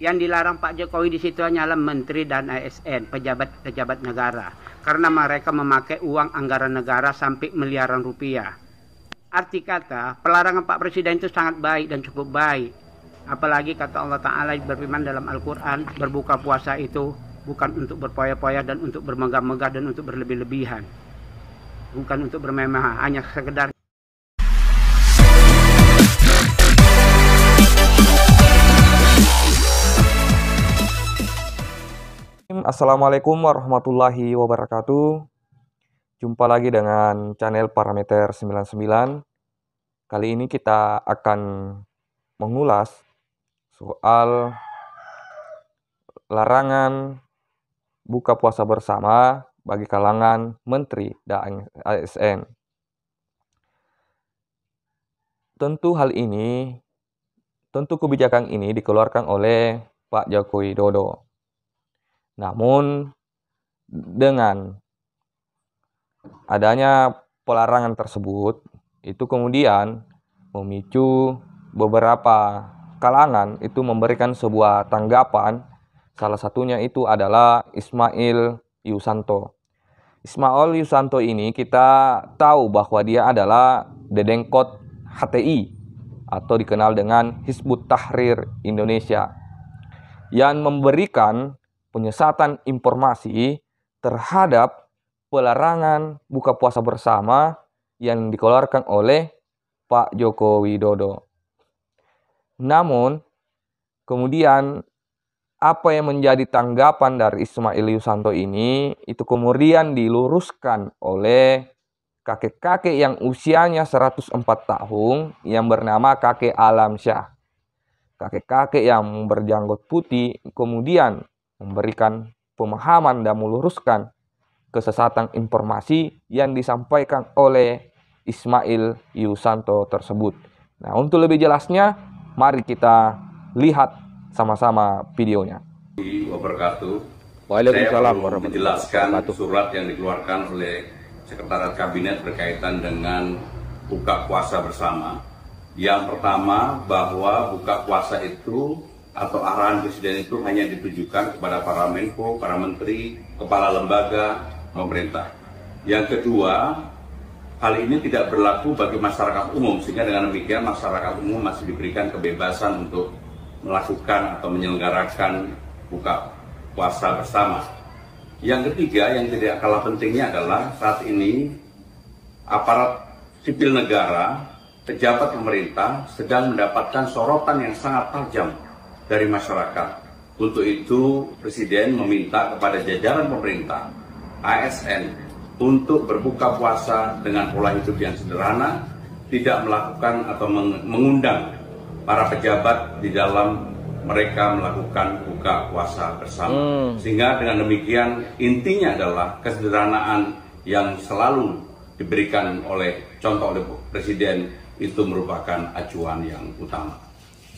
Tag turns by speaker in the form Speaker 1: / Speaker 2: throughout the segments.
Speaker 1: Yang dilarang Pak Jokowi di situ hanyalah menteri dan ASN, pejabat-pejabat negara, karena mereka memakai uang anggaran negara sampai miliaran rupiah. Arti kata, pelarangan Pak Presiden itu sangat baik dan cukup baik. Apalagi kata Allah Ta'ala berfirman dalam Al-Quran, berbuka puasa itu bukan untuk berpoya-poya dan untuk bermegah-megah dan untuk berlebih-lebihan. Bukan untuk bermemah, hanya sekedar.
Speaker 2: Assalamualaikum warahmatullahi wabarakatuh. Jumpa lagi dengan channel Parameter 99. Kali ini kita akan mengulas soal larangan buka puasa bersama bagi kalangan menteri dan ASN. Tentu kebijakan ini dikeluarkan oleh Pak Joko Widodo. Namun dengan adanya pelarangan tersebut, itu kemudian memicu beberapa kalangan itu memberikan sebuah tanggapan. Salah satunya itu adalah Ismail Yusanto. Ismail Yusanto ini kita tahu bahwa dia adalah dedengkot HTI atau dikenal dengan Hizbut Tahrir Indonesia yang memberikan penyesatan informasi terhadap pelarangan buka puasa bersama yang dikeluarkan oleh Pak Joko Widodo. Namun, kemudian apa yang menjadi tanggapan dari Ismail Yusanto ini, itu kemudian diluruskan oleh kakek-kakek yang usianya 104 tahun yang bernama kakek Alam Syah. Kakek-kakek yang berjanggut putih kemudian memberikan pemahaman dan meluruskan kesesatan informasi yang disampaikan oleh Ismail Yusanto tersebut. Nah, untuk lebih jelasnya, mari kita lihat sama-sama videonya.
Speaker 3: Wabarakatuh.
Speaker 2: Waalaikumsalam
Speaker 3: Saya perlu menjelaskan surat yang dikeluarkan oleh Sekretariat Kabinet berkaitan dengan buka puasa bersama. Yang pertama, bahwa buka puasa itu atau arahan Presiden itu hanya ditujukan kepada para Menko, para Menteri, kepala lembaga, pemerintah. Yang kedua, hal ini tidak berlaku bagi masyarakat umum, sehingga dengan demikian masyarakat umum masih diberikan kebebasan untuk melakukan atau menyelenggarakan buka puasa bersama. Yang ketiga, yang tidak kalah pentingnya adalah saat ini aparat sipil negara, pejabat pemerintah sedang mendapatkan sorotan yang sangat tajam dari masyarakat. Untuk itu, Presiden meminta kepada jajaran pemerintah, ASN, untuk berbuka puasa dengan pola hidup yang sederhana, tidak melakukan atau mengundang para pejabat di dalam mereka melakukan buka puasa bersama. Sehingga dengan demikian intinya adalah kesederhanaan yang selalu diberikan oleh contoh oleh Presiden itu merupakan acuan yang utama.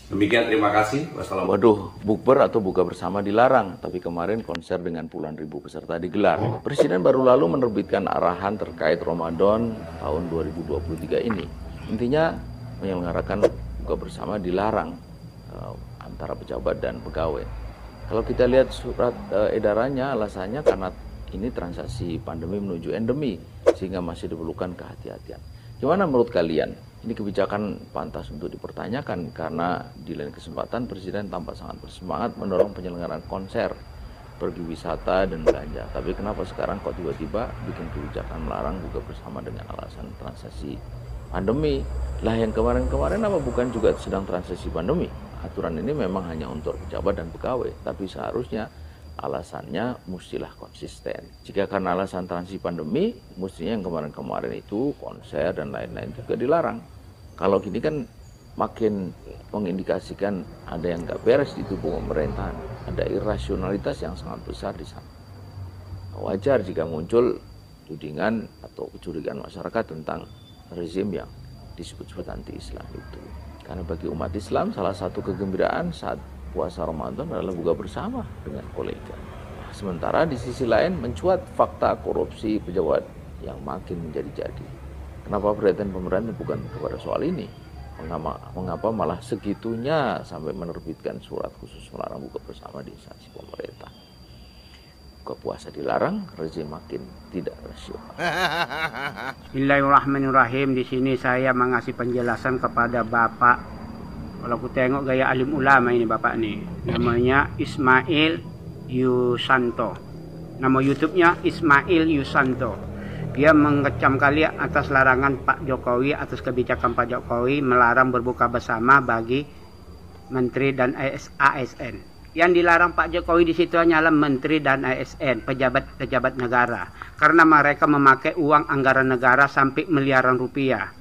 Speaker 3: Demikian, terima kasih.
Speaker 4: Waduh, bukber atau buka bersama dilarang, tapi kemarin konser dengan puluhan ribu peserta digelar. Presiden baru lalu menerbitkan arahan terkait Ramadan tahun 2023 ini. Intinya menyelenggarakan buka bersama dilarang antara pejabat dan pegawai. Kalau kita lihat surat edarannya, alasannya karena ini transaksi pandemi menuju endemi, sehingga masih diperlukan kehati-hatian. Gimana menurut kalian? Ini kebijakan pantas untuk dipertanyakan karena di lain kesempatan Presiden tampak sangat bersemangat mendorong penyelenggaraan konser, pergi wisata dan belanja. Tapi kenapa sekarang kok tiba-tiba bikin kebijakan melarang buka bersama dengan alasan transaksi pandemi? Lah yang kemarin-kemarin apa bukan juga sedang transaksi pandemi? Aturan ini memang hanya untuk pejabat dan pegawai, tapi seharusnya alasannya mestilah konsisten. Jika karena alasan transisi pandemi, mestinya yang kemarin-kemarin itu konser dan lain-lain juga dilarang. Kalau gini kan makin mengindikasikan ada yang nggak beres di tubuh pemerintahan, ada irasionalitas yang sangat besar di sana. Wajar jika muncul tudingan atau kecurigaan masyarakat tentang rezim yang disebut-sebut anti-Islam itu. Karena bagi umat Islam salah satu kegembiraan saat puasa Ramadan adalah buka bersama dengan kolega. Sementara di sisi lain mencuat fakta korupsi pejabat yang makin menjadi-jadi. Kenapa perhatian pemerintah bukan kepada soal ini? Mengapa malah segitunya sampai menerbitkan surat khusus melarang buka bersama di instansi pemerintah? Buka puasa dilarang, rezim makin tidak rasional.
Speaker 1: Bismillahirrahmanirrahim. Di sini saya mengasih penjelasan kepada Bapak. Kalau aku tengok gaya alim ulama ini Bapak nih, namanya Ismail Yusanto. Nama YouTube-nya Ismail Yusanto. Dia mengecam kali atas larangan Pak Jokowi, atas kebijakan Pak Jokowi melarang berbuka bersama bagi menteri dan ASN. Yang dilarang Pak Jokowi di situ hanyalah menteri dan ASN, pejabat negara, karena mereka memakai uang anggaran negara sampai miliaran rupiah.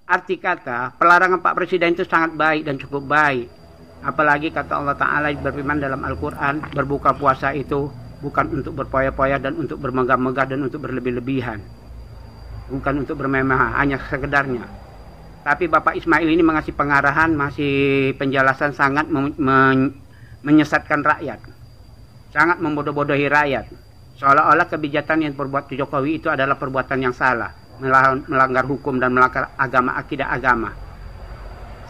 Speaker 1: Arti kata, pelarangan Pak Presiden itu sangat baik dan cukup baik. Apalagi kata Allah Ta'ala berfirman dalam Al-Quran, berbuka puasa itu bukan untuk berpoya-poya dan untuk bermegah-megah dan untuk berlebih-lebihan. Bukan untuk bermewah, hanya sekedarnya. Tapi Bapak Ismail ini mengasih pengarahan, masih penjelasan sangat menyesatkan rakyat. Sangat membodoh-bodohi rakyat. Seolah-olah kebijakan yang berbuat Jokowi itu adalah perbuatan yang salah. Melanggar hukum dan melanggar agama, akidah agama.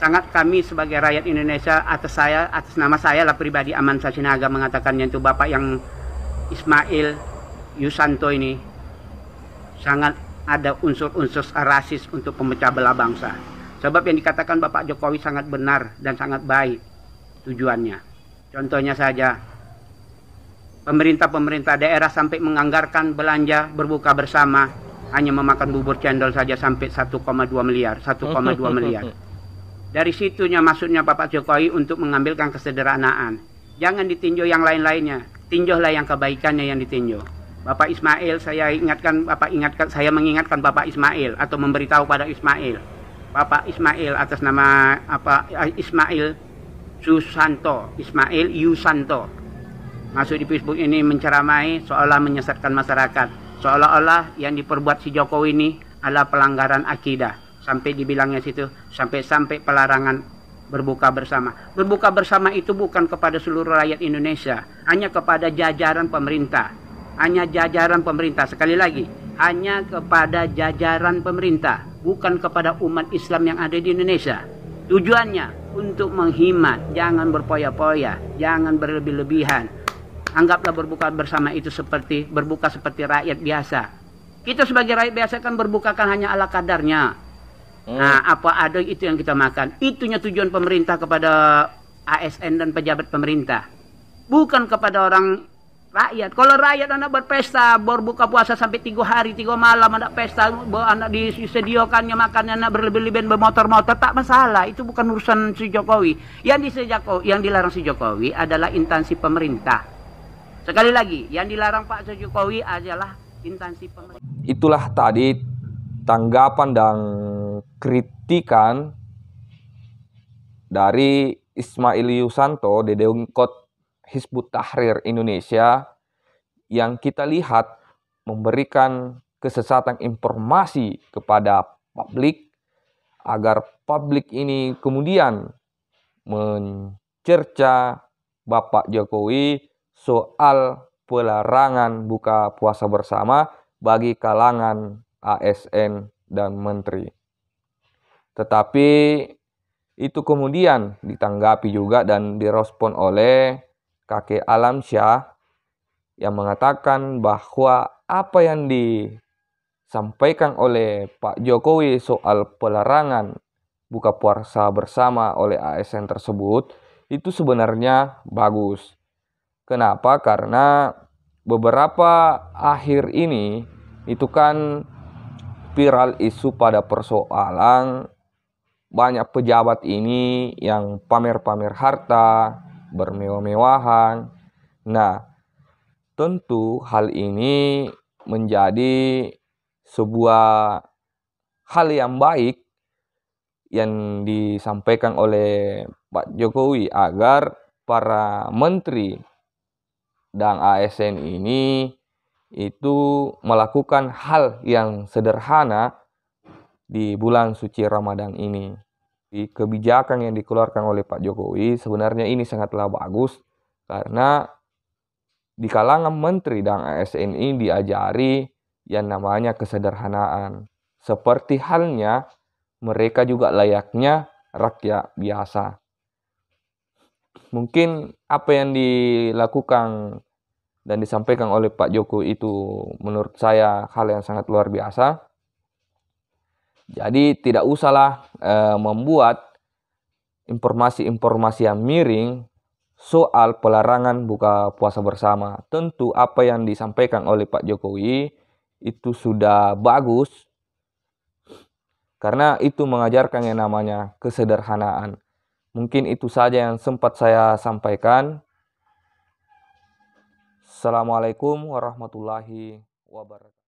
Speaker 1: Sangat kami sebagai rakyat Indonesia, atas nama saya lah pribadi Aman Sasinaga mengatakannya itu Bapak yang Ismail Yusanto ini sangat ada unsur-unsur rasis untuk pemecah belah bangsa. Sebab yang dikatakan Bapak Jokowi sangat benar dan sangat baik tujuannya. Contohnya saja, pemerintah daerah sampai menganggarkan belanja berbuka bersama hanya memakan bubur cendol saja sampai 1,2 miliar. Dari situnya maksudnya Bapak Jokowi untuk mengambilkan kesederhanaan. Jangan ditinjau yang lain-lainnya. Tinjaulah yang kebaikannya yang ditinjau. Bapak Ismail, saya mengingatkan Bapak Ismail atau memberitahu pada Ismail. Bapak Ismail atas nama Ismail Yusanto. Masuk di Facebook ini menceramai seolah menyesatkan masyarakat. Seolah-olah yang diperbuat si Jokowi ini adalah pelanggaran akidah. Sampai dibilangnya situ, sampai pelarangan berbuka bersama. Berbuka bersama itu bukan kepada seluruh rakyat Indonesia, hanya kepada jajaran pemerintah. Hanya jajaran pemerintah, sekali lagi, hanya kepada jajaran pemerintah, bukan kepada umat Islam yang ada di Indonesia. Tujuannya untuk menghemat, jangan berpoya-poya, jangan berlebih-lebihan. Anggaplah berbuka bersama itu seperti berbuka seperti rakyat biasa. Kita sebagai rakyat biasa kan berbuka kan hanya ala kadarnya. Nah, apa ada itu yang kita makan. Itunya tujuan pemerintah kepada ASN dan pejabat pemerintah. Bukan kepada orang rakyat. Kalau rakyat anak berpesta, berbuka puasa sampai 3 hari, 3 malam, anak pesta, anak disediakannya makannya, anak berlebih-lebihan bermotor-motor, tak masalah. Itu bukan urusan si Jokowi. Yang dilarang si Jokowi adalah instansi pemerintah. Sekali lagi, yang dilarang Pak Jokowi adalah instansi pemerintah.
Speaker 2: Itulah tadi tanggapan dan kritikan dari Ismail Yusanto, Dedengkot Hizbut Tahrir Indonesia, yang kita lihat memberikan kesesatan informasi kepada publik agar publik ini kemudian mencerca Bapak Jokowi soal pelarangan buka puasa bersama bagi kalangan ASN dan menteri. Tetapi itu kemudian ditanggapi juga dan direspon oleh kakek Alamsyah yang mengatakan bahwa apa yang disampaikan oleh Pak Jokowi soal pelarangan buka puasa bersama oleh ASN tersebut itu sebenarnya bagus. Kenapa? Karena beberapa akhir ini itu kan viral isu pada persoalan banyak pejabat ini yang pamer-pamer harta, bermewah-mewahan. Nah, tentu hal ini menjadi sebuah hal yang baik yang disampaikan oleh Pak Jokowi agar para menteri dan ASN ini itu melakukan hal yang sederhana di bulan suci Ramadan ini. Di kebijakan yang dikeluarkan oleh Pak Jokowi sebenarnya ini sangatlah bagus karena di kalangan menteri dan ASN ini diajari yang namanya kesederhanaan. Seperti halnya mereka juga layaknya rakyat biasa. Mungkin apa yang dilakukan dan disampaikan oleh Pak Jokowi itu menurut saya hal yang sangat luar biasa. Jadi tidak usahlah membuat informasi-informasi yang miring soal pelarangan buka puasa bersama. Tentu apa yang disampaikan oleh Pak Jokowi itu sudah bagus, karena itu mengajarkan yang namanya kesederhanaan. Mungkin itu saja yang sempat saya sampaikan. Assalamualaikum warahmatullahi wabarakatuh.